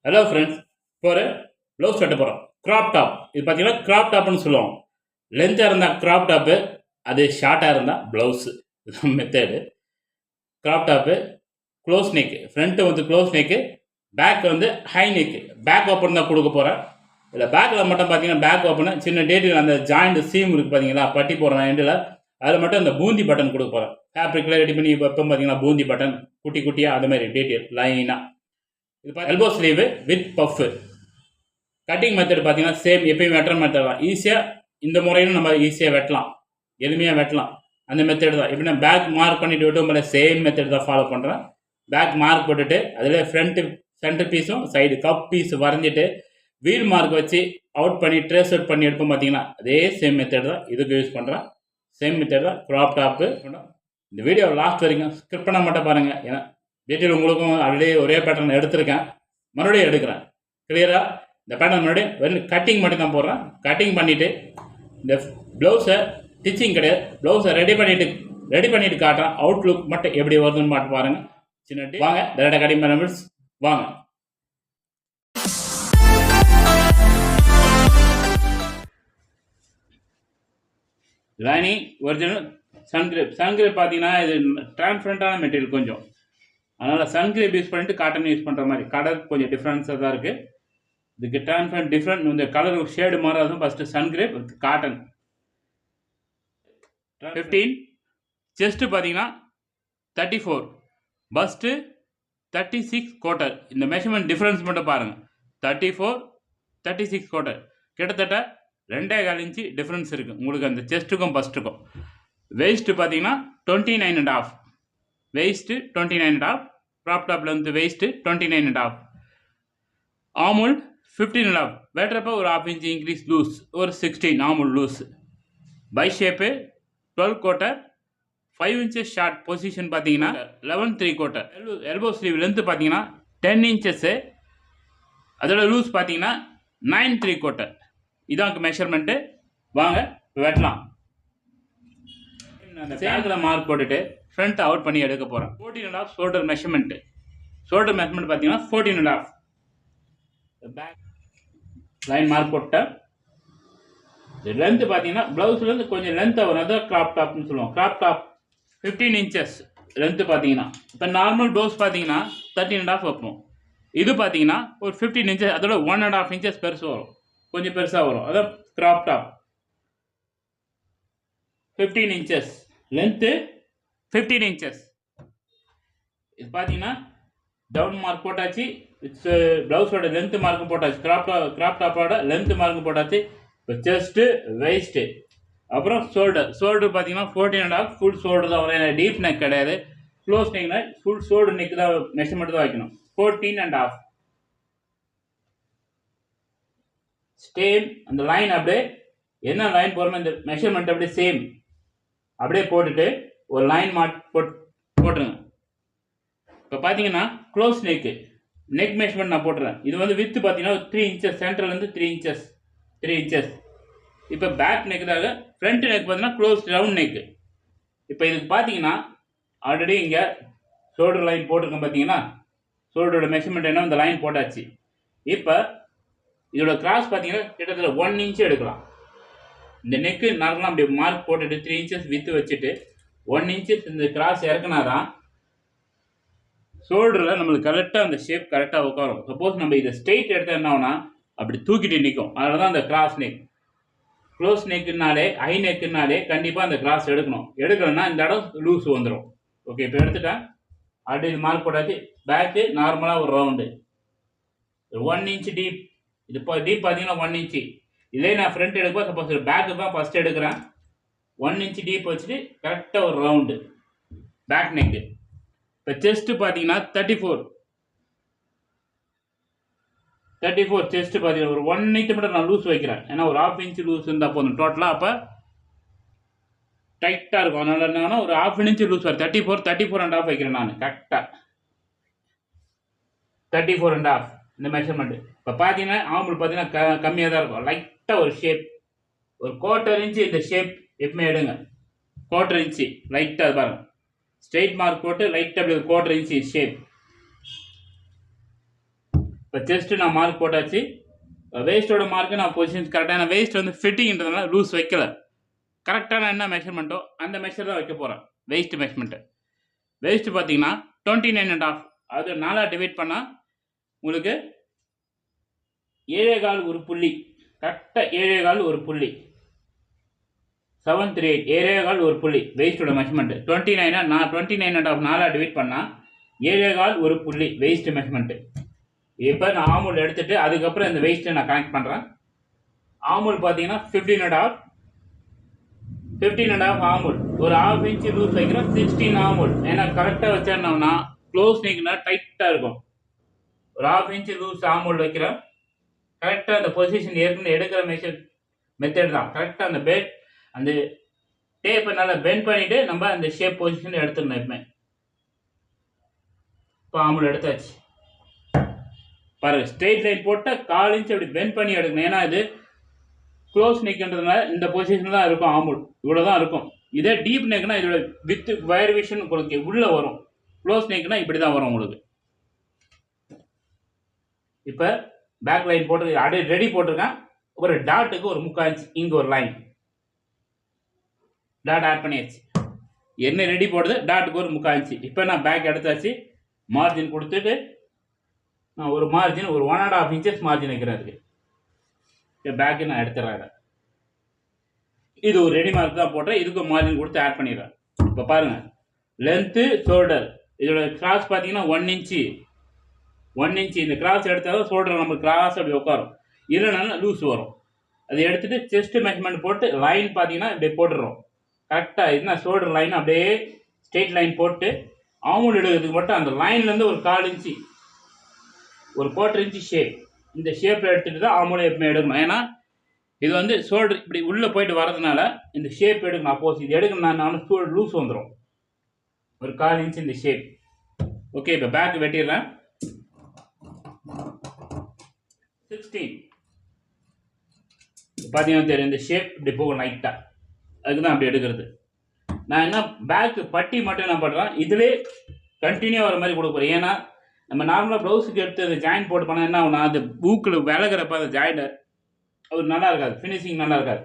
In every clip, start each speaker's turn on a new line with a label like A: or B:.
A: Hello friends, இப்போ ஒரு blouse வெட்ட போகிறோம். Crop top. இது பார்த்தீங்கன்னா க்ராப் டாப்னு சொல்லுவோம். லென்த்தாக இருந்தால் க்ராப் டாப்பு, அது ஷார்ட்டாக இருந்தால் ப்ளவுஸு. இதுதான் method. Crop top close neck, front வந்து க்ளோஸ் நெக்கு, பேக் வந்து ஹை நெக்கு. பேக் ஓப்பன் தான் கொடுக்க போகிறேன். இதில் பேக்கில் மட்டும் பார்த்தீங்கன்னா பேக் ஓப்பனு சின்ன டேட்டில் அந்த ஜாயிண்ட் சீம் இருக்குது பார்த்தீங்களா, பட்டி போடுறேன் எண்டில். அதில் மட்டும் அந்த பூந்தி பட்டன் கொடுக்க போகிறேன். ஃபேப்ரிக்கில் ரெடி பண்ணி வைப்போம் பார்த்தீங்கன்னா பூந்தி பட்டன், குட்டி குட்டியாக அது மாதிரி டீட்டெயில் லைனாக. இது elbow sleeve with puff. Cutting method பார்த்தீங்கன்னா சேம், எப்பயும் வெட்டுற மெத்தட் தான். ஈஸியாக இந்த முறையிலும் நம்ம ஈஸியாக வெட்டலாம், எளிமையாக வெட்டலாம். அந்த மெத்தட் தான். எப்படின்னா பேக் மார்க் பண்ணிட்டு விட்டு மேலே சேம் மெத்தட் தான் ஃபாலோ பண்ணுறேன். பேக் மார்க் போட்டுட்டு அதில் ஃப்ரண்ட்டு சென்டர் பீஸும் சைடு கப் பீஸ் வரைஞ்சிட்டு வீல் மார்க் வச்சு அவுட் பண்ணி ட்ரேஸ் அவுட் பண்ணி எடுப்போம் பார்த்தீங்கன்னா, அதே சேம் மெத்தட் தான் இதுக்கு யூஸ் பண்ணுறேன். சேம் மெத்தட் தான் க்ராப் டாப்பு. இந்த வீடியோ லாஸ்ட் வரைக்கும் ஸ்கிப் பண்ண மட்டும் பாருங்கள். ஏன்னா டீட்டெயில் உங்களுக்கும் ஆல்ரெடி ஒரே பேட்டர்ன் எடுத்திருக்கேன், மறுபடியும் எடுக்கிறேன். கிளியராக இந்த பேட்டர்ன் மறுபடியும் வெறும் கட்டிங் மட்டும் தான் போடுறேன். கட்டிங் பண்ணிவிட்டு இந்த ப்ளவுஸை ஸ்டிச்சிங் கிடையாது, ப்ளவுஸை ரெடி பண்ணிவிட்டு காட்டுறேன். அவுட்லுக் மட்டும் எப்படி வருதுன்னு மட்டும் பாருங்கள். சின்ன வாங்க டேரக்டாக கட்டிங் பண்ண வாங்க. லைனிங் ஒரிஜினல் சன்கிரேப் பார்த்தீங்கன்னா இது டிரான்ஸ்பரண்டான மெட்டீரியல் கொஞ்சம், அதனால் சன்கிரேப் யூஸ் பண்ணிட்டு காட்டன் யூஸ் பண்ணுற மாதிரி. கலர் கொஞ்சம் டிஃப்ரென்ஸாக தான் இருக்குது. இதுக்கு டிரான்ஸ்பரண்ட் டிஃப்ரெண்ட் இந்த கலர் ஷேடு மாறாதும். First sun crepe with cotton. 15 chest பார்த்தீங்கன்னா 34, பஸ்ட்டு 36 குவார்ட்டர். இந்த மெஷர்மெண்ட் டிஃப்ரென்ஸ் மட்டும் பாருங்கள். 34 36 குவார்ட்டர், கிட்டத்தட்ட 2.25 இன்ச்சு டிஃப்ரென்ஸ் இருக்குது உங்களுக்கு அந்த செஸ்ட்டுக்கும் பஸ்ட்டுக்கும். வெயிஸ்ட்டு பார்த்தீங்கன்னா 29.5, வெயிஸ்ட்டு 29.5. க்ராப் டாப்பில் வந்து வெயிஸ்ட்டு 29.5. ஆமுல் 15.5. வெட்டுறப்ப ஒரு 1/2 இன்ச்சு இன்க்ரீஸ் லூஸ், ஒரு 16 ஆமுல் லூஸ். பை shape 12 quarter, 5 inches short. Position பார்த்தீங்கன்னா 11 3/4. எல்போ ஸ்லீவ் லென்த்து பார்த்தீங்கன்னா 10 இன்ச்சஸ்ஸு. அதோட லூஸ் பார்த்தீங்கன்னா 9 3/4. இதான் மெஷர்மெண்ட்டு. வாங்க வெட்டலாம். அந்த பேக்கில் மார்க் போட்டுட்டு ஃப்ரண்ட் அவுட் பண்ணி எடுக்க போகிறேன். 14.5 ஷோல்டர் மெஷர்மெண்ட்டு. ஷோல்டர் மெஷர்மெண்ட் பார்த்தீங்கன்னா 14.5. பேக் லைன் மார்க் போட்டேன். லென்த்து பார்த்தீங்கன்னா ப்ளவுஸ்லேருந்து கொஞ்சம் லென்த்தாக வரும், அதான் க்ராப் டாப்னு சொல்லுவோம். க்ராப் டாப் 15 இன்ச்சஸ் லென்த்து பார்த்தீங்கன்னா. இப்போ நார்மல் ப்ளவுஸ் பார்த்தீங்கன்னா 13.5 வைப்போம். இது பார்த்தீங்கன்னா ஒரு 15 இன்ச்சஸ், அதோட 1.5 இன்ச்சஸ் பெருசு வரும், கொஞ்சம் பெருசாக வரும். அதான் crop top. 15 inches length, 15 inches. இது பார்த்தீங்கன்னா டவுன் மார்க் போட்டாச்சு. இட்ஸ் ப்ளவுஸோட லென்த்து மார்க் போட்டாச்சு. க்ராப் டாப்போட லென்த்து மார்க் போட்டாச்சு. இப்போ செஸ்ட்டு வெயிஸ்ட்டு அப்புறம் ஷோல்டர் பார்த்தீங்கன்னா 14.5 ஃபுல் ஷோல்டர் தான் வரும். டீப் நெக் கிடையாது, க்ளோஸ் நெக்னா ஃபுல் ஷோல்டர் நெக் தான் மெஷர்மெண்ட் தான் வைக்கணும். 14.5. சேம் அந்த லைன் அப்படியே என்ன லைன் போகிறோமோ இந்த மெஷர்மெண்ட் அப்படியே சேம் அப்படியே போட்டுட்டு ஒரு லைன் போட்டுருங்க. இப்போ பார்த்தீங்கன்னா க்ளோஸ் நெக் மெஷர்மெண்ட் நான் போட்டுறேன். இது வந்து வித்து பார்த்தீங்கன்னா 3 இன்ச்சஸ், சென்டர்லேருந்து 3 இன்ச்சஸ். இப்போ பேக் நெக்குதாக ஃப்ரண்ட் நெக் பார்த்தீங்கன்னா க்ளோஸ் ரவுண்ட் நெக்கு. இப்போ இதுக்கு பார்த்தீங்கன்னா ஆல்ரெடி இங்கே ஷோல்டர் லைன் போட்டிருக்கேன் பார்த்தீங்கன்னா, ஷோல்டரோட மெஷர்மெண்ட் என்ன இந்த லைன் போட்டாச்சு. இப்போ இதோட கிராஸ் பார்த்தீங்கன்னா கிட்டத்தட்ட 1 இன்ச்சு எடுக்கலாம். இந்த நெக்கு நார்மலாக அப்படி மார்க் போட்டுட்டு 3 இன்ச்சஸ் வித்து வச்சுட்டு 1 இன்ச்சஸ் இந்த கிராஸ் இறக்குனாதான் ஷோல்டரில் நம்மளுக்கு கரெக்டாக அந்த ஷேப் கரெக்டாக உட்காரும். சப்போஸ் நம்ம இதை ஸ்ட்ரெயிட் எடுத்தால் என்ன ஆகுனா அப்படி தூக்கிட்டு நிற்கும். அதனால தான் அந்த கிராஸ் நெக். க்ளோஸ் நெக்குனாலே ஹை நெக்குனாலே கண்டிப்பாக அந்த கிராஸ் எடுக்கணும்னா இந்த இடம் லூஸ் வந்துடும். ஓகே, இப்போ எடுத்துட்டேன். அப்படி இது மார்க் போட்டாச்சு. பேக்கு நார்மலாக ஒரு ரவுண்டு 1 இன்ச்சு டீப். இது இப்போ டீப் பார்த்தீங்கன்னா 1 இன்ச்சு. இதே நான் ஃப்ரண்ட் எடுப்போம், சப்போஸ் பேக்கு தான் ஃபஸ்ட் எடுக்கிறேன். 1 இன்ச்சு டீப் வச்சுட்டு கரெக்டாக ஒரு ரவுண்டு பேக் நெக்கு. இப்போ செஸ்ட்டு பார்த்தீங்கன்னா 34 செஸ்ட்டு பார்த்தீங்கன்னா ஒரு 1 இன்ச்சு மட்டும் நான் லூஸ் வைக்கிறேன். ஏன்னா ஒரு 1/2 இன்ச்சு லூஸ் இருந்தால் போதும் டோட்டலாக. அப்போ டைட்டாக இருக்கும். அதனால என்னன்னா ஒரு 1/2 இன்ச்சு லூஸ் வரும். 34.5 வைக்கிறேன் நான் கரெக்டாக. 34.5 இந்த மெஷர்மெண்ட்டு. இப்போ பார்த்தீங்கன்னா ஆம்புல் பார்த்தீங்கன்னா கம்மியாக தான் இருக்கும். லைட்டாக ஒரு ஷேப், ஒரு 1/4 இன்ச்சு இந்த ஷேப் எப்பவுமே எடுங்க. 1/4 இன்ச்சு லைட்டாக பாருங்கள். ஸ்ட்ரெயிட் மார்க் போட்டு லைட்டாக அப்படி ஒரு 1/4 இன்ச்சு ஷேப். இப்போ செஸ்ட்டு நான் மார்க் போட்டாச்சு. வேஸ்ட்டோட மார்க்கு நான் பொசிஷன் கரெக்டான வேஸ்ட் வந்து ஃபிட்டிங்கிறதுனால லூஸ் வைக்கல. கரெக்டான என்ன மெஷர்மெண்ட்டோ அந்த மெஷர் தான் வைக்க போகிறேன். வேஸ்ட் மெஷர்மெண்ட்டு வேஸ்ட்டு பார்த்தீங்கன்னா 29.5, அது 4 டிவைட் பண்ணால் உங்களுக்கு 7.25 ஒரு புள்ளி, கரெக்டாக 7.25 ஒரு புள்ளி, 738 7.25 ஒரு புள்ளி வேஸ்ட்டோட மெஷர்மெண்ட்டு. 29 நான் 29.5 4 டிவைட் பண்ணால் 7.25 ஒரு புள்ளி வேஸ்ட் மெஷர்மெண்ட்டு. இப்போ நான் ஆமூல் எடுத்துட்டு அதுக்கப்புறம் இந்த வேஸ்ட்டை நான் கனெக்ட் பண்ணுறேன். ஆமூல் பார்த்தீங்கன்னா 15.5 ஆமூல், ஒரு 1/2 இன்ச்சு லூஸ் வைக்கிறோம். 16 ஆமூல், ஏன்னா கரெக்டாக வச்சோம்னா க்ளோஸ் நீக்குனா டைட்டாக இருக்கும். ஒரு 1/2 இன்ச்சு லூஸ் ஆமூல் வைக்கிறோம். கரெக்டாக அந்த பொசிஷன் ஏற்கனவே எடுக்கிற மெத்தட் தான். கரெக்டாக அந்த டேப்பை நல்லா பெண்ட் பண்ணிவிட்டு நம்ம அந்த ஷேப் பொசிஷன் எடுத்துடணும். எப்பவுமே இப்போ ஆமூல் எடுத்தாச்சு பாருங்கள். ஸ்ட்ரெயிட் லைன் போட்டால் 1/4 இன்ச்சு அப்படி பெண்ட் பண்ணி எடுக்கணும். ஏன்னா இது க்ளோஸ் நெக்ன்றதுனால இந்த பொசிஷன் தான் இருக்கும். ஆமூல் இவ்வளோ தான் இருக்கும். இதே டீப் நெக்னா இதோட வித் வயர் விஷன் உங்களுக்கு உள்ளே வரும். க்ளோஸ் நெக்னா இப்படி தான் வரும் உங்களுக்கு. இப்போ பேக் லைன் போட்டு அப்படியே ரெடி போட்டிருக்கேன். ஒரு டாட்டுக்கு ஒரு 3/4 இன்ச் இங்கே ஒரு லைன் டாட் ஆட் பண்ணியாச்சு. என்ன ரெடி போடுது டாட்டுக்கு ஒரு 3/4 இன்ச்சு. இப்போ நான் பேக் எடுத்தாச்சு. மார்ஜின் கொடுத்துட்டு நான் ஒரு மார்ஜின் ஒரு 1.5 இன்ச்சஸ் மார்ஜின் வைக்கிறேன். அதுக்கு பேக்கு நான் எடுத்துடுறேன். இது ஒரு ரெடி மார்க் தான் போட்டேன். இதுக்கு மார்ஜின் கொடுத்து ஆட் பண்ணிடுறேன். இப்போ பாருங்கள், லென்த்து ஷோல்டர் இதோட கிராஸ் பார்த்தீங்கன்னா 1 இன்ச்சு. இந்த கிராஸ் எடுத்தாலும் ஷோல்டர் நமக்கு கிராஸ் அப்படி உட்காரும், இல்லைனாலும் லூஸ் வரும். அதை எடுத்துகிட்டு செஸ்ட் மெஷர்மெண்ட் போட்டு லைன் பார்த்தீங்கன்னா இப்படி போட்டுடுறோம். கரெக்டாக இதுனா ஷோல்டர் லைன் அப்படியே ஸ்ட்ரெயிட் லைன் போட்டு ஆமூல் எடுக்கிறதுக்கு மட்டும் அந்த லைன்லேருந்து ஒரு 1/4 இன்ச்சு ஒரு 1/4 இன்ச்சு ஷேப், இந்த ஷேப்பில் எடுத்துகிட்டு தான் ஆமூலை எப்பவுமே எடுக்கணும். ஏன்னா இது வந்து ஷோல்டர் இப்படி உள்ளே போயிட்டு வரதுனால இந்த ஷேப் எடுக்கணும். அப்போஸ் இது எடுக்கணும்னாலும் ஷோல்டர் லூஸ் வந்துடும். ஒரு 1/4 இன்ச்சு இந்த ஷேப். ஓகே, இப்போ பேக் வெட்டிடுறேன். 16 பார்த்தீங்கன்னா தெரியும், இந்த ஷேப் இப்படி போகும் லைட்டாக. அதுக்கு தான் அப்படி எடுக்கிறது. நான் என்ன பேக்கு பட்டி மட்டும் என்ன பண்ணுறேன், இதிலே கண்டினியூ வர மாதிரி கொடுக்க போகிறேன். ஏன்னா நம்ம நார்மலாக ப்ளவுஸுக்கு எடுத்து அந்த ஜாயின் போட்டு பண்ணால் என்ன ஆகுனா அந்த பூக்கில் விலகிறப்ப அந்த ஜாயிண்ட் அது நல்லா இருக்காது, ஃபினிஷிங் நல்லா இருக்காது.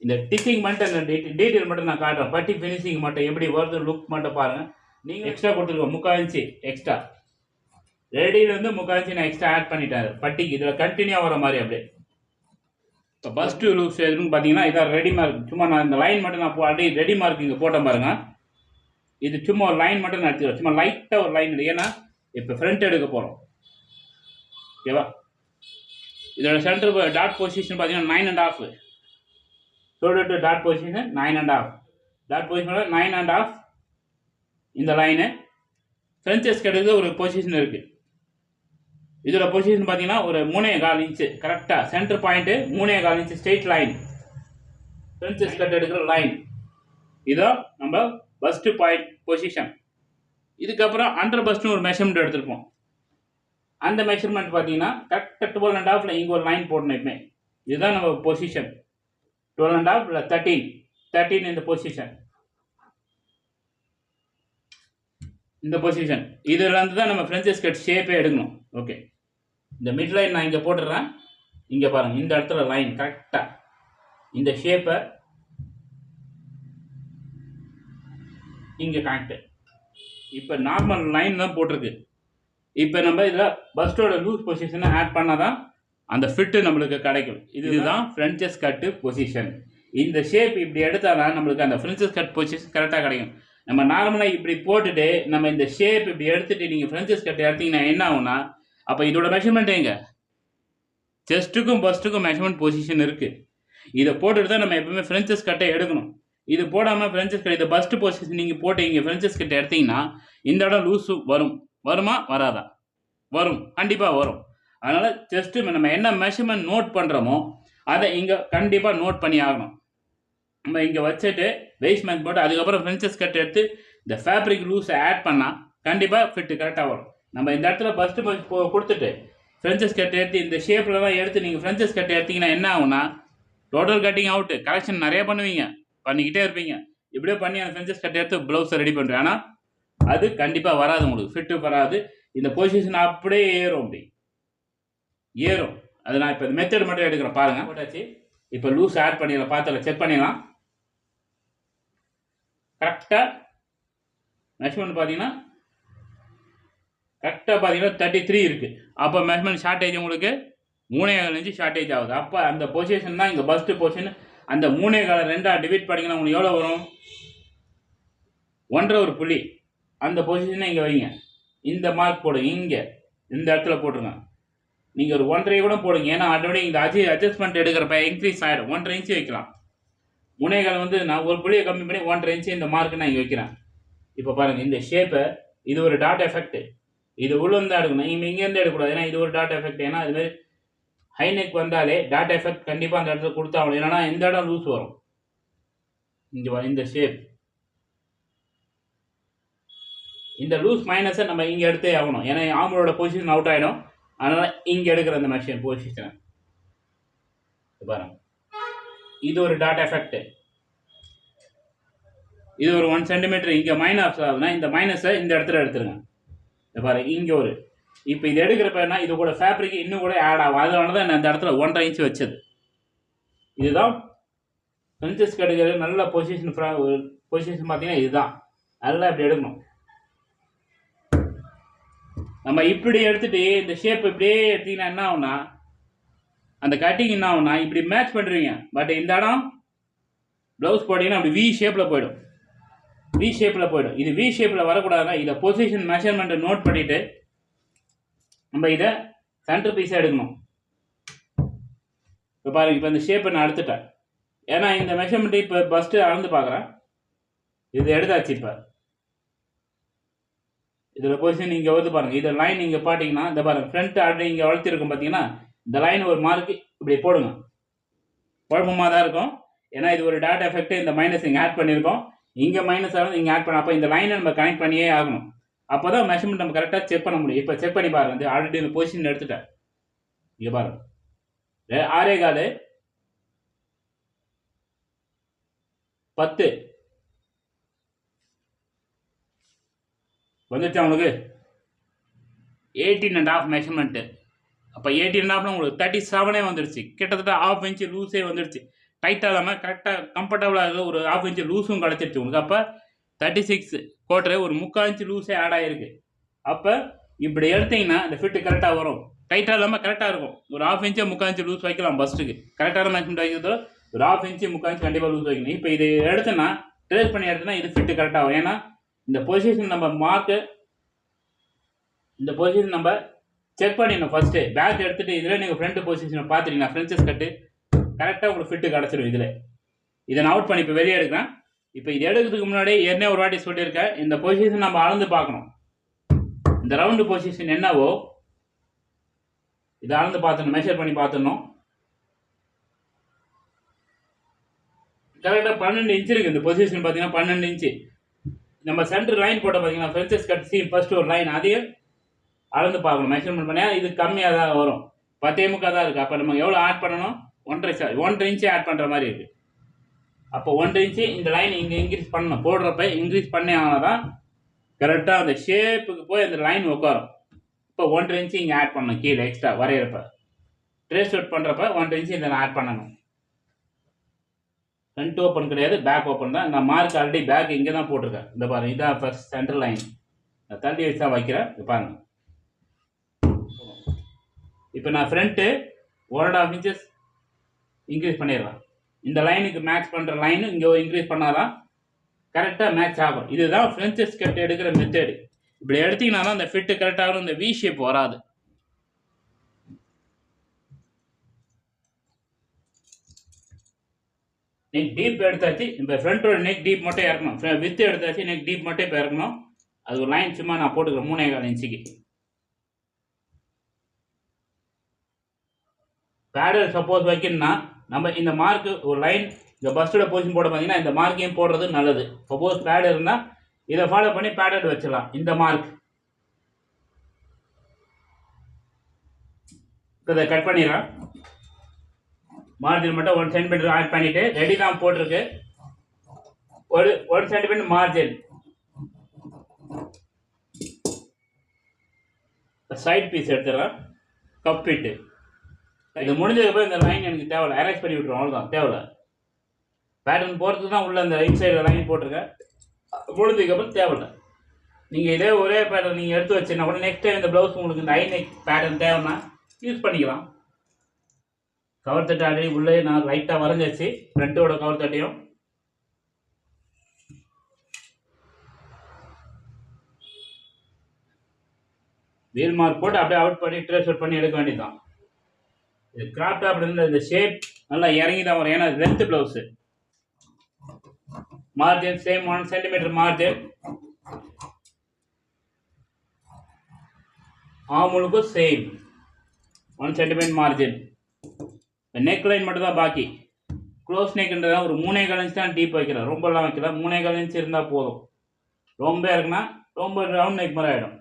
A: இந்த டிச்சிங் மட்டும் அந்த டீட்டெயில் மட்டும் நான் காட்டுறேன். பட்டி ஃபினிஷிங் மட்டும் எப்படி வருது லுக் மட்டும் பாருங்கள். நீங்கள் எக்ஸ்ட்ரா கொடுத்துருக்கோம் 3/4 இன்ச்சு எக்ஸ்ட்ரா, ரெடியிலேருந்து 3/4 இன்ச்சு நான் எக்ஸ்ட்ரா ஆட் பண்ணிட்டேன் பட்டிக்கு. இதில் கண்டினியூ வர மாதிரி அப்படியே. இப்போ ஃபஸ்ட்டு லூஸ் எதுன்னு பார்த்தீங்கன்னா இதான் ரெடி மார்க். சும்மா நான் இந்த லைன் மட்டும் நான் ஆல்ரெடி ரெடி மார்க் இங்கே போட்டேன் பாருங்கள். இது சும்மா ஒரு லைன் மட்டும் நான் எடுத்துக்கிறேன். சும்மா லைட்டாக ஒரு லைன் இல்லை, ஏன்னா இப்போ ஃப்ரண்ட் எடுக்க போகிறோம். ஓகேவா? இதோட சென்டர் டாட் பொசிஷன் பார்த்தீங்கன்னா 9.5. Shoulder to dot position 9.5. Dot position 9.5. இந்த லைனு ஃப்ரெஞ்சஸ் கிடையாது ஒரு பொசிஷன் இருக்குது. இதோட பொசிஷன் பார்த்தீங்கன்னா ஒரு 3.25 இன்ச்சு கரெக்டாக centre point 3.25 inch straight line ஃப்ரெஞ்சஸ் cut எடுக்கிற லைன். இதான் நம்ம பஸ்ட்டு பாயிண்ட் பொசிஷன். இதுக்கப்புறம் அண்டர் பஸ்ட்னு ஒரு மெஷர்மெண்ட் எடுத்துருப்போம். அந்த மெஷர்மெண்ட் பார்த்தீங்கன்னா கரெக்டாக 12.5 இங்கே ஒரு லைன் போடணும். எப்பவுமே இதுதான் நம்ம பொசிஷன். 12.5 இல்லை 13 இந்த பொசிஷன். இந்த பொசிஷன் இதுலேருந்து தான் நம்ம ஃப்ரெஞ்சஸ் கட் ஷேப்பே எடுக்கணும். ஓகே, இந்த மிட் லைன் நான் இங்கே போட்டுடுறேன். இங்கே பாருங்கள், இந்த இடத்துல லைன் கரெக்டாக இந்த ஷேப்பை இங்கே கனெக்டு. இப்போ நார்மல் லைன் தான் போட்டிருக்கு. இப்போ நம்ம இதில் பஸ்டோட லூஸ் பொசிஷனை ஆட் பண்ணால் தான் அந்த ஃபிட்டு நம்மளுக்கு கிடைக்கும். இதுதான் ஃப்ரெஞ்சஸ் கட்டு பொசிஷன். இந்த ஷேப் இப்படி எடுத்தால் தான் நம்மளுக்கு அந்த ஃப்ரெஞ்சஸ் கட் பொசிஷன் கரெக்டாக கிடைக்கும். நம்ம நார்மலாக இப்படி போட்டுட்டு நம்ம இந்த ஷேப் இப்படி எடுத்துகிட்டு நீங்கள் ஃப்ரெஞ்சஸ் கட் எடுத்தீங்கன்னா என்ன ஆகும்னா, அப்போ இதோட மெஷர்மெண்ட் எங்க செஸ்ட்டுக்கும் பஸ்ட்டுக்கும் மெஷர்மெண்ட் பொசிஷன் இருக்குது. இதை போட்டுட்டு தான் நம்ம எப்பவுமே ஃப்ரெஞ்சஸ் கட்டை எடுக்கணும். இது போடாமல் ஃப்ரெஞ்சஸ் கட் இதை பஸ்ட்டு பொசிஷன் நீங்கள் போட்டு இங்கே ஃப்ரெஞ்சஸ் கட் எடுத்தீங்கன்னா இந்த இடம் லூஸு வருமா வராதா? வரும், கண்டிப்பாக வரும். அதனால் ஜஸ்ட்டு நம்ம என்ன மெஷர்மெண்ட் நோட் பண்ணுறோமோ அதை இங்கே கண்டிப்பாக நோட் பண்ணி ஆகணும். நம்ம இங்கே வச்சுட்டு பேஸ்மெண்ட் போட்டு அதுக்கப்புறம் ஃப்ரெஞ்சஸ் கட் எடுத்து இந்த ஃபேப்ரிக் லூஸை ஆட் பண்ணால் கண்டிப்பாக ஃபிட்டு கரெக்டாக வரும். நம்ம இந்த இடத்துல ஃபஸ்ட்டு கொடுத்துட்டு ஃப்ரெஞ்சஸ் கட் எடுத்து இந்த ஷேப்பில் தான் எடுத்து நீங்கள் ஃப்ரெஞ்சஸ் கட் எடுத்திங்கன்னா என்ன ஆகுனா டோட்டல் கட்டிங் அவுட்டு கரெக்ஷன் நிறைய பண்ணுவீங்க, பண்ணிக்கிட்டே இருப்பீங்க. இப்படியே பண்ணி அந்த ஃப்ரெஞ்சஸ் கட் எடுத்து ப்ளவுஸை ரெடி பண்ணுறேன். ஆனால் அது கண்டிப்பாக வராது, உங்களுக்கு ஃபிட்டு வராது. இந்த பொசிஷன் அப்படியே ஏறும். அப்படி ஏறும். அது நான் இப்போ மெத்தட் மட்டும் எடுக்கிறேன் பாருங்கள். போட்டாச்சு. இப்போ லூஸ் ஆட் பண்ணிடலாம், பார்த்துல செக் பண்ணிடலாம். கரெக்டாக மெஷர்மெண்ட் பார்த்தீங்கன்னா கரெக்டாக பார்த்தீங்கன்னா 33 இருக்குது. அப்போ மெஷர்மெண்ட் ஷார்ட்டேஜ் உங்களுக்கு 3.5 இன்ச்சு ஷார்ட்டேஜ் ஆகுது. அப்போ அந்த பொசிஷன் தான் இங்கே ஃபஸ்ட்டு பொசிஷன். அந்த 3.5 ரெண்டாக டிவைட் பண்ணிங்கன்னா உங்களுக்கு எவ்வளோ வரும்? 1.5 ஒரு புள்ளி. அந்த பொசிஷனை இங்கே வைங்க. இந்த மார்க் போடுங்க, இங்கே இந்த இடத்துல போட்டுருங்க. நீங்கள் ஒரு 1.5 கூட போடுங்க, ஏன்னா ஆட்டோமேட்டிக் இந்த அட்ஜஸ்ட்மெண்ட் எடுக்கிறப்ப இன்க்ரீஸ் ஆகிடும். 1.5 இன்ச்சு வைக்கலாம். 3.5 வந்து நான் ஒரு புள்ளியை கம்மி பண்ணி 1.5 இன்ச்சு இந்த மார்க்கு நான் இங்கே வைக்கிறேன். இப்போ பாருங்கள் இந்த ஷேப்பை, இது ஒரு டாட் எஃபெக்ட். இது உள்ளே எடுக்கணும், இங்கேருந்து எடுக்கக்கூடாது, ஏன்னா இது ஒரு டாட் எஃபெக்ட். ஏன்னா இதுமாதிரி ஹை நெக் வந்தாலே டாட் எஃபெக்ட் கண்டிப்பாக அந்த இடத்துல கொடுத்தாகணும், இல்லைன்னா இந்த இடம் லூஸ் வரும். இங்கே இந்த ஷேப், இந்த லூஸ் மைனஸை நம்ம இங்கே எடுத்தே ஆகணும், ஏன்னா ஆம்பளோட பொசிஷன் அவுட் ஆகிடும். அதனால் இங்கே எடுக்கிற அந்த மெஷின் பொசிஷன் பாருங்க. இது ஒரு டாட் எஃபெக்ட். இது ஒரு 1 சென்டிமீட்டர் இங்கே மைனஸ் ஆகுதுன்னா இந்த மைனஸை இந்த இடத்துல எடுத்துருங்க. பாருங்க இங்கே ஒரு, இப்போ இது எடுக்கிறப்ப இது கூட ஃபேப்ரிக் இன்னும் கூட ஆட் ஆகும். அதனால தான் நான் இந்த இடத்துல 1.5 இன்ச்சு வச்சது. இதுதான் பிரின்சஸ் கட்டுக்கிற நல்ல பொசிஷன். பொசிஷன் பார்த்தீங்கன்னா இதுதான் நல்லா இப்படி எடுக்கணும். நம்ம இப்படி எடுத்துட்டு இந்த ஷேப் இப்படியே எடுத்தீங்கன்னா என்ன ஆகும்னா, அந்த கட்டிங் என்ன ஆகும்னா இப்படி மேட்ச் பண்ணுறீங்க. பட் இந்த இடம் ப்ளவுஸ் போட்டிங்கன்னா அப்படி வி ஷேப்பில் போயிடும். வி ஷேப்பில் போயிடும். இது வி ஷேப்பில் வரக்கூடாதுன்னா இதை பொசிஷன் மெஷர்மெண்ட்டை நோட் பண்ணிவிட்டு நம்ம இதை சென்டர் பீஸாக எடுக்கணும். இப்போ பாருங்கள், இப்போ இந்த ஷேப்பை நான் எடுத்துட்டேன். ஏன்னா இந்த மெஷர்மெண்ட்டு இப்போ ஃபஸ்ட்டு அளந்து பார்க்குறேன். இது எடுத்தாச்சு. இப்போ இதில் பொசிஷன் இங்கே வந்து பாருங்கள், இதை லைன் இங்கே பார்த்தீங்கன்னா இந்த பாருங்கள் ஃப்ரண்ட் ஆல்ரெடி இங்கே வளர்த்திருக்கும். பார்த்தீங்கன்னா இந்த லைன் ஒரு மார்க்கு இப்படி போடுங்க. குழப்பமாக தான் இருக்கும், ஏன்னா இது ஒரு டாட் எஃபெக்ட். இந்த மைனஸ் இங்கே ஆட் பண்ணியிருக்கோம், இங்கே மைனஸ் ஆகும், இங்கே ஆட் பண்ண. அப்போ இந்த லைனை நம்ம கனெக்ட் பண்ணியே ஆகணும். அப்போ தான் மெஷர்மெண்ட் நம்ம கரெக்டாக செக் பண்ண முடியும். இப்போ செக் பண்ணி பாருங்கள். இந்த ஆல்ரெடி இந்த பொசிஷன் எடுத்துட்டேன். இங்கே பாருங்கள் 6.25 10 வந்துடுச்சா உங்களுக்கு? 18.5 மெஷர்மெண்ட்டு. அப்போ 18.5 உங்களுக்கு 37 வந்துடுச்சு. கிட்டத்தட்ட 1/2 இன்ச்சு லூஸே வந்துடுச்சு. டைட்டாக இல்லாமல் கரெக்டாக கம்ஃபர்டபுளாக ஒரு 1/2 இன்ச்சு லூஸும் கிடச்சிருச்சு உங்களுக்கு. அப்போ 36 கோட்டரு ஒரு 3/4 இன்ச்சு லூஸே ஆட் ஆகிருக்கு. அப்போ இப்படி எடுத்தீங்கன்னா இந்த ஃபிட்டு கரெக்டாக வரும். டைட்டாக இல்லாமல் கரெக்டாக இருக்கும். ஒரு 1/2 இன்ச்சு 3/4 இன்ச்சு லூஸ் வைக்கலாம் பஸ்ட்டுக்கு. கரெக்டான மெஷர்மெண்ட் வைக்கிறதோ ஒரு 1/2 இன்ச்சு 3/4 இன்ச்சு கண்டிப்பாக லூஸ் வைக்கணும். இப்போ இது எடுத்தோன்னா ட்ரேஸ் பண்ணி எடுத்தோன்னா இது ஃபிட்டு கரெக்டாக வரும். ஏன்னா இந்த பொசிஷன் நம்ம மார்க்கு, இந்த பொசிஷன் நம்ம செக் பண்ணிடணும். ஃபஸ்ட்டு பேக் எடுத்துகிட்டு இதில் நீங்கள் ஃப்ரண்ட் பொசிஷனை பார்த்துட்டீங்கன்னா ஃப்ரென்ச்சஸ் கட்டு கரெக்டாக உங்களுக்கு ஃபிட்டு கிடச்சிடும். இதில் இதை நான் அவுட் பண்ணி இப்போ வெளியே எடுக்கிறேன். இப்போ இது எடுக்கிறதுக்கு முன்னாடி ஏற்கனவே ஒரு வாட்டி சொல்லியிருக்கேன், இந்த பொசிஷன் நம்ம அளந்து பார்க்கணும். இந்த ரவுண்டு பொசிஷன் என்னவோ இதை அளந்து பார்த்துடணும், மெஷர் பண்ணி பார்த்துடணும். கரெக்டாக 12 இன்ச்சு இருக்குது இந்த பொசிஷன். பார்த்தீங்கன்னா 12 இன்ச்சு. நம்ம சென்டர் லைன் போட்ட பார்த்தீங்கன்னா ஃப்ரென்ச்சஸ் கட் சீம் ஃபஸ்ட்டு ஒரு லைன், அதையும் அளந்து பார்க்கணும், மெஷர்மெண்ட் பண்ணி. இது கம்மியாக தான் வரும், 10.25 தான் இருக்குது. அப்போ நம்ம எவ்வளோ ஆட் பண்ணணும்? 1.5 இன்ச்சு ஆட் பண்ணுற மாதிரி இருக்குது. அப்போ 1.5 இன்ச்சு இந்த லைன் இங்கே இன்க்ரீஸ் பண்ணணும். போடுறப்ப இன்க்ரீஸ் பண்ணி ஆனால் தான் கரெக்டாக அந்த ஷேப்புக்கு போய் அந்த லைன் உட்காரும். இப்போ 1.5 இன்ச்சு இங்கே ஆட் பண்ணணும். கீழே எக்ஸ்ட்ரா வரைகிறப்ப ட்ரேஸ் அவுட் பண்ணுறப்ப 1.5 இன்ச்சு இதில் ஆட் பண்ணணும். ஃப்ரண்ட் ஓப்பன் கிடையாது, பேக் ஓப்பன் தான். நான் மார்க் ஆல்ரெடி பேக் இங்கே தான் போட்டிருக்கேன். இந்த பாருங்கள், இதான் ஃபர்ஸ்ட் சென்டர் லைன். நான் தள்ளி வச்சு தான் வைக்கிறேன். இது பாருங்கள். இப்போ நான் ஃப்ரண்ட்டு 1.5 இன்ச்சஸ் இன்க்ரீஸ் பண்ணிடுறேன். இந்த லைனுக்கு மேட்ச் பண்ணுற லைனு இங்கே இன்க்ரீஸ் பண்ணாதான் கரெக்டாக மேட்ச் ஆகும். இதுதான் ஃப்ரென்ச்சஸ் கட் எடுக்கிற மெத்தடு. இப்படி எடுத்தீங்கன்னா தான் இந்த ஃபிட்டு கரெக்டாக இந்த வி ஷேப் வராது. நெக் டீப் எடுத்தாச்சு. இப்போ ஃப்ரண்ட்டோட நெக் டீப் மட்டும் இறக்கணும். வித்து எடுத்தாச்சு, நெக் டீப் மட்டும் இப்போ இறக்கணும். அது ஒரு லைன் சும்மா நான் போட்டுக்கிறேன் 3.25 இன்ச்சுக்கு. பேடல் சப்போஸ் வைக்கணும்னா நம்ம இந்த மார்க்கு ஒரு லைன் இந்த பஸ்டோட பொசிஷன் போட பார்த்தீங்கன்னா இந்த மார்க்கையும் போடுறது நல்லது. சப்போஸ் பேட் இருந்தால் இதை ஃபாலோ பண்ணி பேடல் வச்சிடலாம். இந்த மார்க் இதை கட் பண்ணிடலாம். மார்ஜின் மட்டும் 1 சென்டிமீட்டர் ஆட் பண்ணிவிட்டு ரெடி தான் போட்டிருக்கு. ஒரு 1 சென்டிமீட்டர் மார்ஜின் சைட் பீஸ் எடுத்துடலாம். கப் ஃபிட்டு இது முடிஞ்சதுக்கப்புறம் இந்த லைன் எனக்கு தேவையில்லை, அரேஞ்ச் பண்ணி விட்டுரும், அவ்வளோதான், தேவையில்லை. பேட்டர்ன் போகிறதுக்கு தான் உள்ள அந்த ரைட் சைடில் லைன் போட்டிருக்கேன். முடிஞ்சதுக்கப்புறம் தேவையில்லை. நீங்கள் இதே ஒரே பேட்டர்ன் நீங்கள் எடுத்து வச்சுன்னா கூட நெக்ஸ்ட் டைம் இந்த ப்ளவுஸ் உங்களுக்கு இந்த ஐ நெக் பேட்டர்ன் தேவைன்னா யூஸ் பண்ணிக்கலாம். கவர் தட்டு ஆல்ரெடி உள்ளே நான் லைட்டாக வரைஞ்சாச்சு, ஃப்ரண்ட்டோட கவர் தட்டையும். வீல் மார்க் போட்டு அப்படியே அவுட் பண்ணி ட்ரேஸ் அவுட் பண்ணி எடுக்க வேண்டியதுதான். இது கிராப் டாப் இருந்து இந்த ஷேப் நல்லா இறங்கி தான் வரும், ஏன்னா length blouse. Margin same 1 centimetre margin, ஆமுலுக்கும் same 1 centimetre margin. Neck line மட்டும் தான் பாக்கி. க்ளோஸ் நெக்ன்றதா ஒரு 3.25 இன்ச் தான் டீப் வைக்கிறேன், ரொம்பலாம் வைக்கல. 3.25 இன்ச் இருந்தால் போதும். ரொம்ப இருக்குன்னா ரொம்ப ரவுண்ட் நெக் மாதிரி ஆகிடும்.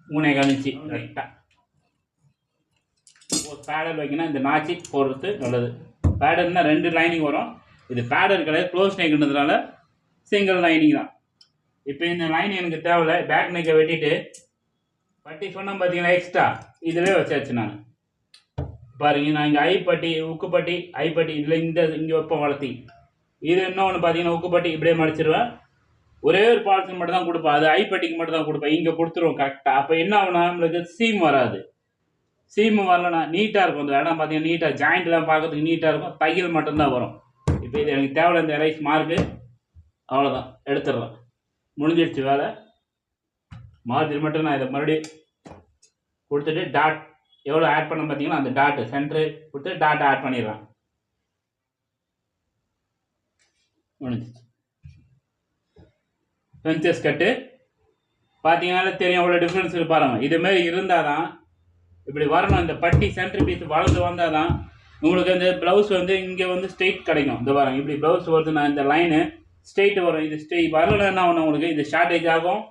A: 3.25 இன்ச்சு கரெக்டாக. ஒரு பேடல் வைக்கணும், இந்த நாச்சி போடுறது நல்லது. பேடல்னா 2 லைனிங் வரும், இது பேடல் கிடையாது, க்ளோஸ் நெக்ன்றதுனால சிங்கிள் லைனிங் தான். இப்போ இந்த லைன் எனக்கு தேவையில்லை, பேக் நெக்கை வெட்டிட்டு பட்டி சொன்னால் பார்த்தீங்கன்னா எக்ஸ்ட்ரா இதிலே வச்சாச்சு. நான் பாருங்க, நான் இங்கே ஐப்பட்டி உக்குப்பட்டி ஐப்பட்டி இதில் இங்கே வைப்பேன் வளர்த்தி. இது இன்னொன்று பார்த்தீங்கன்னா உக்குப்பட்டி இப்படியே மடிச்சிருவேன். ஒரே ஒரு பால்சன் மட்டும் தான் கொடுப்பேன், அது ஐப்பட்டிக்கு மட்டும் தான் கொடுப்பேன். இங்கே கொடுத்துருவோம் கரெக்டாக. அப்போ என்ன ஆகுனா நம்மளுக்கு சீம் வராது. சீம் வரலன்னா நீட்டாக இருக்கும், அந்த இடம் பார்த்தீங்கன்னா நீட்டாக ஜாயிண்ட்லாம் பார்க்கறதுக்கு நீட்டாக இருக்கும். தையல் மட்டும்தான் வரும். இப்போ இது எனக்கு தேவையில்ல, இந்த ரைஸ் மார்க்கு அவ்வளோதான், எடுத்துடலாம், முடிஞ்சிடுச்சு வேலை. மார்ஜின் மட்டும் நான் இதை மறுபடியும் கொடுத்துட்டு டாட் எவ்வளோ ஆட் பண்ண பார்த்தீங்கன்னா அந்த டாட்டு சென்ட்ரு கொடுத்து டாட் ஆட் பண்ணிடுறேன். முடிஞ்சிச்சு. பென்சஸ் கட்டு பார்த்தீங்கன்னா தெரியும் எவ்வளோ டிஃப்ரென்ஸ் பாருங்க. இதுமாரி இருந்தால் தான் இப்படி வரணும், இந்த பட்டி சென்ட்ரு பீஸ் வளர்ந்து வந்தால் தான் உங்களுக்கு அந்த ப்ளவுஸ் வந்து இங்கே வந்து ஸ்ட்ரெயிட் கிடைக்கும். இந்த பாருங்க, இப்படி ப்ளவுஸ் வருது, நான் இந்த லைனு ஸ்ட்ரெயிட் வரும். இது வரலன்னா என்ன ஒன்று உங்களுக்கு இது ஷார்ட்டேஜ் ஆகும்.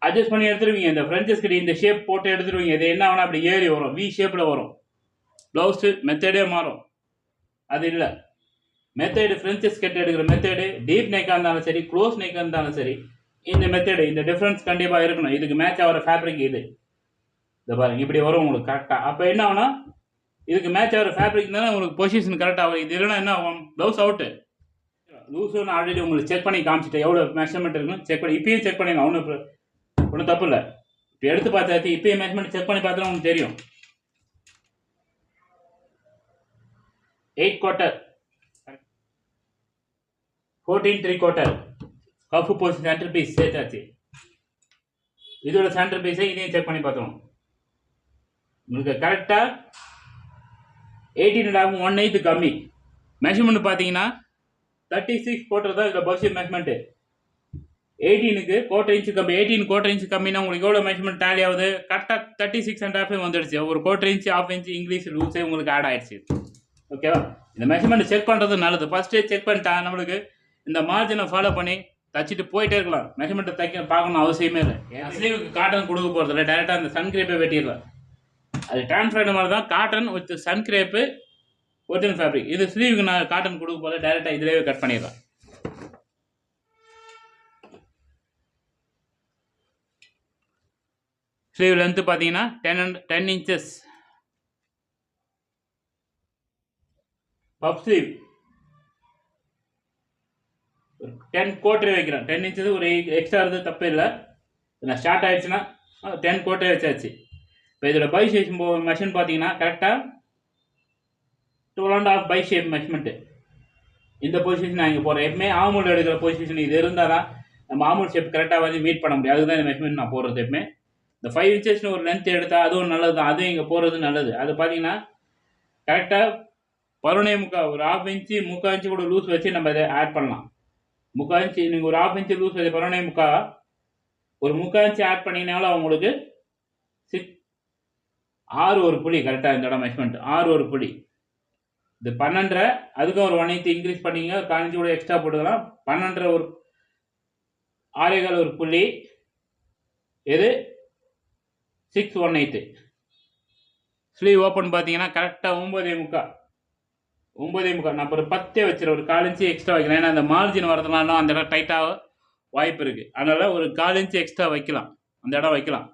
A: அட்ஜஸ்ட் பண்ணி எடுத்துருவீங்க. இந்த ஃப்ரெஞ்சஸ் கட்டி இந்த ஷேப் போட்டு எடுத்துருவீங்க. இது என்ன ஆகுனா அப்படி ஏறி வரும், வி ஷேப்பில் வரும். ப்ளவுஸு மெத்தடே மாறும். அது இல்லை, மெத்தேடு ஃப்ரெஞ்சஸ் கட் எடுக்கிற மெத்தேடு டீப் நெக்காக இருந்தாலும் சரி, க்ளோஸ் நெக்காக இருந்தாலும் சரி, இந்த மெத்தேடு இந்த டிஃப்ரென்ஸ் கண்டிப்பாக இருக்கணும். இதுக்கு மேட்ச் ஆகிற ஃபேப்ரிக் இது. இந்த பாருங்க, இப்படி வரும் உங்களுக்கு கரெக்டாக. அப்போ என்ன ஆகுனா இதுக்கு மேட்ச் ஆகிற ஃபேப்ரிக் தானே உங்களுக்கு பொசிஷன் கரெக்டாக ஆகும். இது இல்லைன்னா என்ன ஆகும், ப்ளவுஸ் அவுட்டு. லூஸு நான் ஆல்ரெடி உங்களுக்கு செக் பண்ணி காமிச்சிட்டேன், எவ்வளோ மெஷர்மெண்ட் இருக்குன்னு செக் பண்ணி. இப்பயும் செக் பண்ணிடலாம், ஒன்றும் தப்பு இல்லை. இப்போ எடுத்து பார்த்தாச்சு, இப்பயும் மெஷர்மெண்ட் செக் பண்ணி பார்த்தா உங்களுக்கு தெரியும். 8/4 14 3/4 கஃப் போச்சு சென்டர் பீஸ் சேர்த்தாச்சு. இதோட சென்டர் பீஸை இதையும் செக் பண்ணி பார்த்தோம். உங்களுக்கு கரெக்டாக 18.5 1/8 கம்மி. மெஷர்மெண்ட் பார்த்தீங்கன்னா 36 போட்டது தான் இதில் பஸ் மெஷர்மெண்ட்டு. 18க்கு 1/4 இன்ச்சு கம்மி. 18 1/4 இன்ச்சு கம்மினா உங்களுக்கு எவ்வளோ மெஷர்மெண்ட் டேலி ஆகுது, கரெக்டாக 36.5 வந்துடுச்சு. ஒரு 1/4 இன்ச்சு 1/2 இன்ச்சு இங்கிலீஷ் ரூல்ஸே உங்களுக்கு ஆட் ஆகிடுச்சு. ஓகேவா? இந்த மெஷர்மெண்ட் செக் பண்ணுறது நல்லது. ஃபஸ்ட்டே செக் பண்ணிட்டா நம்மளுக்கு இந்த மார்ஜினை ஃபாலோ பண்ணி தச்சுட்டு போயிட்டே இருக்கலாம். மெஷர்மெண்ட்டை பார்க்கணும் அவசியமே இல்லை. ஸ்லீவுக்கு காட்டன் கொடுக்க போகிறது இல்லை, டேரெக்டாக அந்த சன் கிரேப்பை வெட்டிடலாம். அது டிரான்ஸ்பரண்ட் மாதிரி தான், cotton with sun crepe original fabric. இது ஸ்லீவுக்கு நான் காட்டன் கொடுக்க போகிறது டேரெக்டாக இதிலேயே கட் பண்ணிடலாம். ஸ்லீவ் லென்த்து பார்த்தீங்கன்னா 10 இன்ச்சஸ். பஃப் ஸ்லீவ் 10/4 வைக்கிறேன். 10 இன்ச்சஸ் ஒரு எக்ஸ்ட்ரா இருந்தது தப்பு இல்லை. நான் ஷார்ட் ஆகிடுச்சுன்னா 10/4 வச்சாச்சு. இப்போ இதோட பை ஷேப் மெஷின் பார்த்தீங்கன்னா கரெக்டாக 12.5 பை ஷேப் மெஷர்மெண்ட்டு. இந்த பொசிஷன் நான் இங்கே போகிறேன். எப்பவுமே ஆமூல் எடுக்கிற பொசிஷன் இது இருந்தால் தான் நம்ம ஆமூல் ஷேப் கரெக்டாக வந்து மீட் பண்ண முடியும். அதுதான் இந்த மெஷர்மெண்ட் நான் போடுறது. எப்பவுமே இந்த 5 இன்ச்சஸ்னு ஒரு லென்த் எடுத்தால் அதுவும் நல்லது தான், அதுவும் இங்கே போகிறது நல்லது. அது பார்த்தீங்கன்னா கரெக்டாக 11.25 ஒரு 1/2 இன்ச்சு 3/4 இன்ச்சு கூட லூஸ் வச்சு நம்ம இதை ஆட் பண்ணலாம். 3/4 இன்ச்சு நீங்கள் ஒரு 1/2 இன்ச்சு லூஸ் வச்சு 11.25 ஒரு 3/4 இன்ச்சு ஆட் பண்ணிங்கனாலும் அவங்களுக்கு 6 ஒரு புள்ளி கரெக்டாக இந்த இடம் மெஷர்மெண்ட் 6 ஒரு புள்ளி. இது 12.5 அதுக்கும் ஒரு 1 இன்ச்சு இன்க்ரீஸ் பண்ணிங்க, ஒரு 1/4 இன்ச்சு கூட எக்ஸ்ட்ரா போட்டுக்கலாம். 12.5 ஒரு 6.25 ஒரு புள்ளி. இது 6/1/8. ஸ்லீவ் ஓப்பன் பார்த்தீங்கன்னா கரெக்டாக 9.25 நான் ஒரு 10 வச்சுருவேன். ஒரு 1/4 இன்ச்சு எக்ஸ்ட்ரா வைக்கிறேன், ஏன்னா அந்த மார்ஜின் வரதுனாலும் அந்த இடம் டைட்டாக வாய்ப்பு இருக்குது. அதனால் ஒரு 1/4 இன்ச்சு எக்ஸ்ட்ரா வைக்கலாம், அந்த இடம் வைக்கலாம்.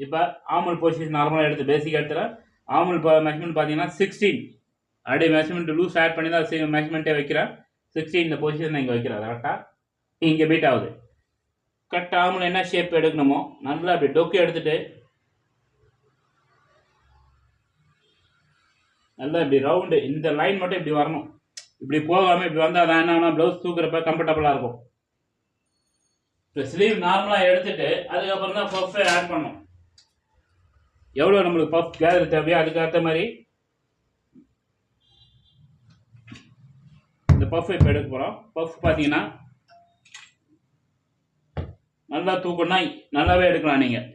A: இப்போ ஆமல் பொசிஷன் நார்மலாக எடுத்து பேசிக் எடுத்துகிறேன். ஆமல் மெஷர்மெண்ட் பார்த்தீங்கன்னா 16 அப்படியே மெஷர்மெண்ட் லூஸ் ஆட் பண்ணி தான் மெஷர்மெண்ட்டே வைக்கிறேன். 16 இந்த பொசிஷன் இங்கே வைக்கிறேன் கரெக்டாக. இங்கே பீட் ஆகுது. கட் ஆமல் என்ன ஷேப் எடுக்கணுமோ நல்லா அப்படி டொக்கு எடுத்துட்டு நல்லா இப்படி ரவுண்டு இந்த லைன் மட்டும் இப்படி வரணும். இப்படி போகாமல் இப்படி வந்தால் தான் என்ன ப்ளவுஸ் தூக்குறப்ப கம்ஃபர்டபுளாக இருக்கும். இப்போ ஸ்லீவ் நார்மலாக எடுத்துட்டு அதுக்கப்புறம் தான் பஃப்பை ஆட் பண்ணணும். எவ்வளோ நம்மளுக்கு பஃப் கேதர் தேவையோ அதுக்கேற்ற மாதிரி இந்த பஃப் இப்போ எடுக்க போகிறோம். பஃப் பார்த்தீங்கன்னா நல்லா தூக்கணும்னா நல்லாவே எடுக்கலாம். நீங்கள்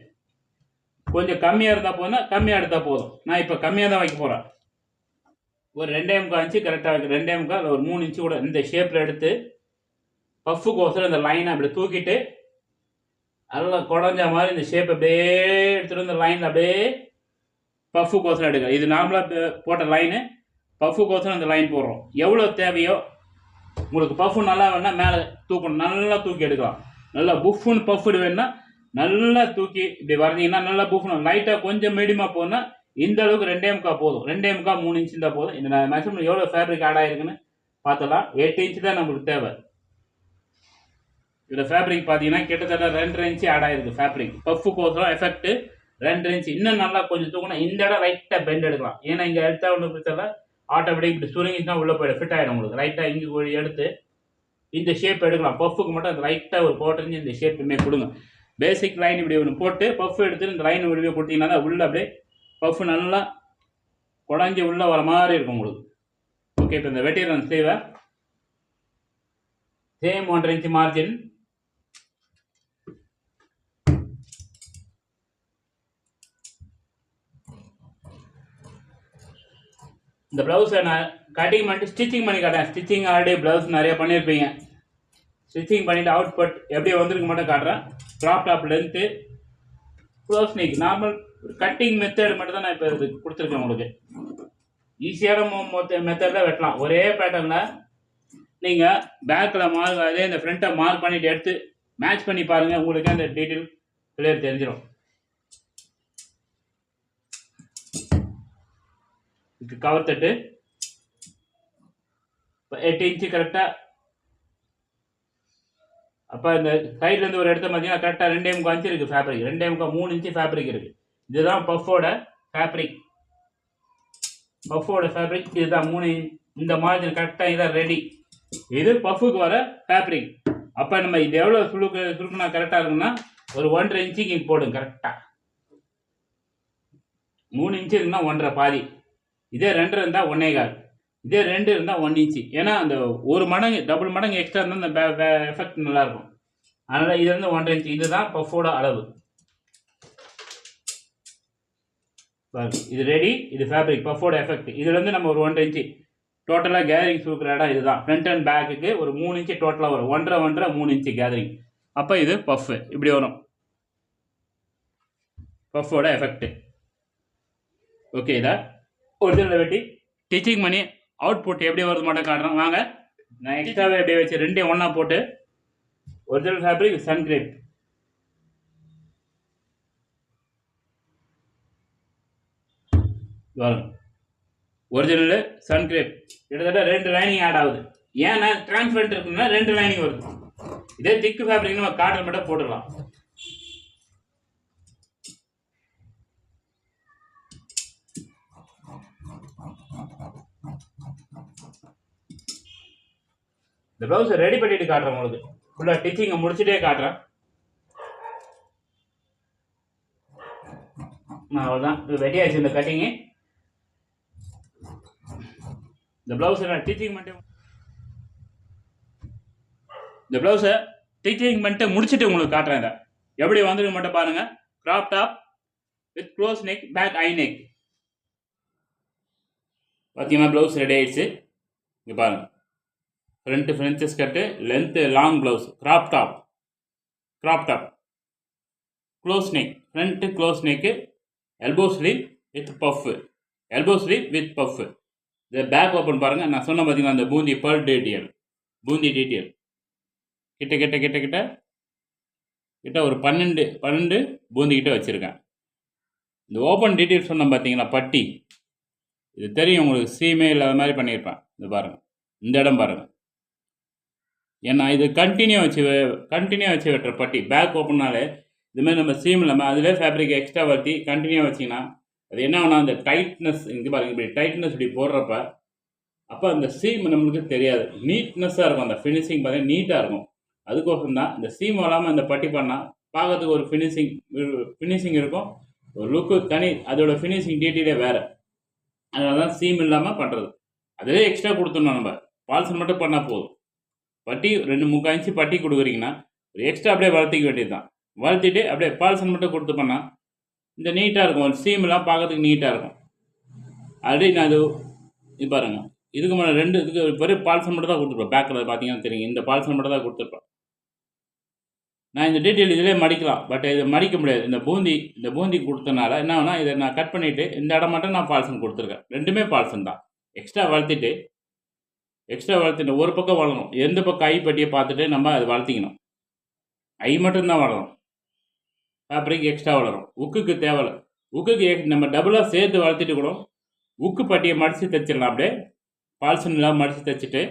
A: கொஞ்சம் கம்மியாக இருந்தால் போதும், கம்மியாக எடுத்தால் போதும். நான் இப்போ கம்மியாக தான் வைக்க போகிறேன். ஒரு 2.25 இன்ச்சு கரெக்டாக வைக்க, 2.25 ஒரு 3 இன்ச்சு கூட இந்த ஷேப்பில் எடுத்து பஃப்புக்கோசரம் இந்த லைனை அப்படி தூக்கிட்டு நல்லா குடஞ்ச மாதிரி இந்த ஷேப் அப்படியே எடுத்துகிட்டு இந்த லைனில் அப்படியே பஃப்புக்கோசரம் எடுக்க. இது நார்மலாக போட்ட லைனு, பஃப்புக்கோசரம் இந்த லைன் போடுறோம். எவ்வளோ தேவையோ உங்களுக்கு பஃப்பு நல்லா வேணால் மேலே தூக்கணும், நல்லா தூக்கி எடுக்கலாம். நல்லா புஃப்னு பஃப்டு வேணுன்னா நல்லா தூக்கி இப்படி வரைஞ்சிங்கன்னா நல்லா புஃப்னு. லைட்டாக கொஞ்சம் மீடியமாக போனால் இந்த அளவுக்கு 2.25 போதும். 2.25 3 இன்ச்சு தான் போதும். இந்த மெஷர்மெண்ட் எவ்வளோ ஃபேப்ரிக் ஆட் ஆகிருக்குன்னு பார்த்தலாம். 8 இன்ச்சு தான் நம்மளுக்கு தேவை. இதில் ஃபேப்ரிக் பார்த்தீங்கன்னா கிட்டத்தட்ட 2.5 இன்ச்சு ஆட் ஆகிருக்கு ஃபேப்ரிக். பஃப்புக்கோசரம் எஃபெக்ட் 2 இன்ச்சு. இன்னும் நல்லா கொஞ்சம் தூக்கணும். இந்த இடம் லைட்டாக பெண்ட் எடுக்கலாம். ஏன்னா இங்கே எடுத்தா ஒன்று பிரச்சனை ஆட்டோமேட்டிக் இப்படி சுருங்கிச்சுன்னா உள்ளே போய்டும், ஃபிட் ஆகிடும் உங்களுக்கு. லைட்டாக இங்கே எடுத்து இந்த ஷேப் எடுக்கலாம். பஃப்புக்கு மட்டும் அந்த லைட்டாக ஒரு போட்டுருந்து இந்த ஷேப்புமே கொடுங்க. பேசிக் லைன் இப்படி ஒன்று போட்டு பஃப் எடுத்துட்டு இந்த லைன் விடுவே கொடுத்தீங்கன்னா தான் உள்ளே அப்படியே பஃப் நல்லா குடஞ்சி உள்ளே வர மாதிரி இருக்கும் உங்களுக்கு. ஓகே, இப்போ இந்த வெட்டிடுறேன் ஸ்லீவை. Same 1.5 inch margin. இந்த ப்ளவுஸை நான் கட்டிங் பண்ணிட்டு ஸ்டிச்சிங் பண்ணி காட்டுறேன். ஸ்டிச்சிங் ஆல்ரெடி ப்ளவுஸ் நிறைய பண்ணியிருப்பீங்க. ஸ்டிச்சிங் பண்ணிவிட்டு அவுட்புட் எப்படி வந்திருக்கு மட்டும் காட்டுறேன். Crop top length, close neck, normal cutting method மட்டும் தான் நான் இப்போ இது கொடுத்துருக்கேன் உங்களுக்கு. ஈஸியான மெத்தடில் வெட்டலாம். ஒரே பேட்டர்னில் நீங்கள் பேக்கில் மார்க் அதே இந்த ஃப்ரண்ட்டை மார்க் பண்ணிவிட்டு எடுத்து மேட்ச் பண்ணி பாருங்கள். உங்களுக்கு அந்த டீட்டெயில் கிளியர் தெரிஞ்சிடும். இதுக்கு கவர் தட்டு இப்போ 8 இன்ச்சு கரெக்டாக. அப்போ இந்த சைட்லேருந்து ஒரு இடத்த பார்த்தீங்கன்னா கரெக்டாக 2.25 இன்ச்சு இருக்குது ஃபேப்ரிக். 2.25 3 இன்ச்சு ஃபேப்ரிக் இருக்குது. இதுதான் பஃப்போட ஃபேப்ரிக். பஃப்போட ஃபேப்ரிக் இதுதான் 3 இந்த மார்ஜின் கரெக்டாக இதான் ரெடி. இது பஃப்புக்கு வர ஃபேப்ரிக். அப்போ நம்ம இது எவ்வளோ சுருக்குனா கரெக்டாக இருக்குன்னா ஒரு 1.5 இன்ச்சுக்கு இங்கே போடுங்க கரெக்டாக. 3 இன்ச்சு இருந்தால் 1.5 பாதி. இதே 2 இருந்தால் 1.25. இதே 2 இருந்தால் 1 இன்ச்சு. ஏன்னா அந்த ஒரு மடங்கு டபுள் மடங்கு எக்ஸ்ட்ரா இருந்தால் அந்த எஃபெக்ட் நல்லாயிருக்கும். அதனால் இது வந்து 1.5 இன்ச்சு. இதுதான் பஃப்போட அளவு. இது ரெடி. இது ஃபேப்ரிக் பஃப்போட எஃபெக்ட். இதுலேருந்து நம்ம ஒரு 1.5 இன்ச்சு டோட்டலாக கேதரிங் சுருக்கிற இடம் இதுதான். ஃப்ரண்ட் அண்ட் பேக்குக்கு ஒரு 3 இன்ச்சு டோட்டலாக வரும். 1.5 3 இன்ச்சு கேதரிங். அப்போ இது பஃப்பு இப்படி வரும், பஃப்போட எஃபெக்ட். ஓகே, இதை ஒரிஜினல் வெட்டி ஸ்டிச்சிங் பண்ணி அவுட்புட் எப்படி வருது மட்டும் காட்டுறேன் வாங்க. நான் எக்ஸ்ட்ராவே அப்படியே வச்சு 2 ஒன்றா போட்டு ஒரிஜினல் ஃபேப்ரிக் சன் கிரேப் வரும். ஒரிஜினல் சன் கிரேப் கிட்டத்தட்ட 2 லைனிங் ஆட் ஆகுது. ஏன்னா டிரான்ஸ்பரண்ட் இருக்குன்னா 2 லைனிங் வருது. இதே திக்கு ஃபேப்ரிக் நம்ம காட்டன் மட்டும் போட்டுடலாம். இந்த ப்ளவுஸை ரெடி பண்ணிட்டு காட்டுறேன் உங்களுக்கு. ஃபுல்லாக ஸ்டிச்சிங்கை முடிச்சுட்டே காட்டுறேன். அவ்வளோதான், வெட்டியாச்சு இந்த கட்டிங்கு. இந்த ப்ளவுஸை நான் ஸ்டிச்சிங் பண்ணிட்டு முடிச்சுட்டு உங்களுக்கு காட்டுறேன். இதை எப்படி வந்துருக்கு மட்டும் பாருங்கள். Crop top with close neck, back high neck. பார்த்தீங்கன்னா ப்ளவுஸ் ரெடி ஆயிடுச்சு. இங்கே பாருங்கள், front French skirt, length long blouse, crop top, close neck, front close neck, elbow sleeve with puff. இந்த பேக் ஓப்பன் பாருங்கள். நான் சொன்ன பார்த்தீங்கன்னா அந்த பூந்தி டீட்டெயில் கிட்ட ஒரு 12 பூந்தி கிட்ட வச்சுருக்கேன். இந்த ஓப்பன் டீட்டெயில்ஸ் சொன்னோம் பார்த்தீங்களா, பட்டி. இது தெரியும் உங்களுக்கு, சீமே இல்லாத மாதிரி பண்ணியிருப்பேன். இது பாருங்கள், இந்த இடம் பாருங்கள். ஏன்னா இது கண்டினியூ வச்சு வெட்டுற பட்டி. பேக் ஓப்பன்னாலே இதுமாதிரி நம்ம சீம் இல்லாமல் அதிலே ஃபேப்ரிக் எக்ஸ்ட்ரா வளர்த்தி கண்டினியூ வச்சிங்கன்னா அது என்ன ஆகுனா அந்த டைட்னஸ் இங்கே பாருங்கள், இப்படி டைட்னஸ் இப்படி போடுறப்ப அப்போ அந்த சீம் நம்மளுக்கு தெரியாது, நீட்னஸாக இருக்கும். அந்த ஃபினிஷிங் பார்த்தீங்கன்னா நீட்டாக இருக்கும். அதுக்கோசரம் தான் இந்த சீம் வராமல் அந்த பட்டி பண்ணால் பார்க்கறதுக்கு ஒரு ஃபினிஷிங் இருக்கும், ஒரு லுக்கு தனி, அதோட ஃபினிஷிங் டீட்டெயிலே வேறு. அதனால தான் சீம் இல்லாமல் பண்ணுறது. அதிலே எக்ஸ்ட்ரா கொடுத்துடணும், நம்ம பால்சன் மட்டும் பண்ணால் போதும். பட்டி 2-3 இன்ச்சு பட்டி கொடுக்குறீங்கன்னா ஒரு எக்ஸ்ட்ரா அப்படியே வளர்த்திக்க வேண்டியது தான். வளர்த்திட்டு அப்படியே பால்சன் மட்டும் கொடுத்து பண்ணால் இந்த நீட்டாக இருக்கும். ஒரு சீமெல்லாம் பார்க்கறதுக்கு நீட்டாக இருக்கும். ஆல்ரெடி நான் இது பாருங்க, இதுக்கு மேலே 2 இதுக்கு வெறும் பால்சன் மட்டும் தான் கொடுத்துருப்பேன். பேக்கில் பார்த்தீங்கன்னா தெரியும், இந்த பால்சன் மட்டும் தான் கொடுத்துருப்பேன். நான் இந்த டீட்டெயில் இதிலே மடிக்கலாம், பட் இதை மடிக்க முடியாது. இந்த பூந்தி கொடுத்தனால என்ன ஆகுனா, இதை நான் கட் பண்ணிவிட்டு இந்த இடம் மட்டும் நான் பால்சன் கொடுத்துருக்கேன். 2மே பால்சன் தான். எக்ஸ்ட்ரா வளர்த்திட்டு ஒரு பக்கம் வளரணும். எந்த பக்கம் ஐ பட்டியை பார்த்துட்டு நம்ம அதை வளர்த்திக்கணும். ஐ மட்டும்தான் வளரும், ஃபேப்ரிக் எக்ஸ்ட்ரா வளரும். உக்குக்கு தேவையில்லை. உக்குக்கு நம்ம டபுளாக சேர்த்து வளர்த்திட்டு கூட உக்கு பட்டியை மடித்து தைச்சிடலாம். அப்படியே பால்சன் இல்லாமல் மடித்து தைச்சிட்டு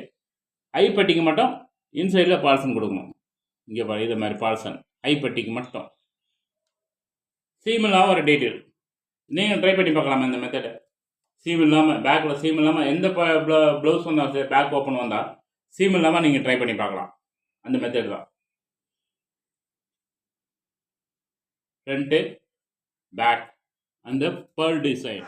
A: ஐ பட்டிக்கு மட்டும் இன்சைடில் பால்சன் கொடுக்கணும். இங்கே பாரு, இது மாதிரி பால்சன் ஐ பட்டிக்கு மட்டும். சீம் இல்லாமல் ஒரு டீட்டெயில் நீங்கள் ட்ரை பண்ணி பார்க்கலாமா இந்த மெத்தடை? சீம் இல்லாமல், பேக்கில் சீம் இல்லாமல் எந்த ப்ளவுஸ் வந்தால் சரி, பேக் ஓப்பன் வந்தால் சீம் இல்லாமல் நீங்கள் ட்ரை பண்ணி பார்க்கலாம். அந்த மெத்தட் தான். ஃப்ரண்ட்டு, பேக், அந்த pearl டிசைன்.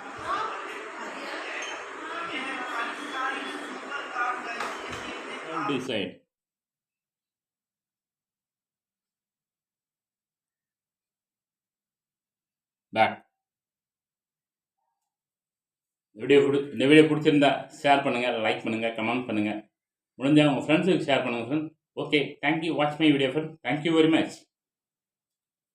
A: பேக். இந்த வீடியோ பிடிச்சிருந்தா ஷேர் பண்ணுங்கள், லைக் பண்ணுங்கள், கமெண்ட் பண்ணுங்கள். முடிஞ்சால் உங்கள் ஃப்ரெண்ட்ஸுக்கு ஷேர் பண்ணுங்கள் friends. Okay, thank you. Watch my video friend. Thank you very much.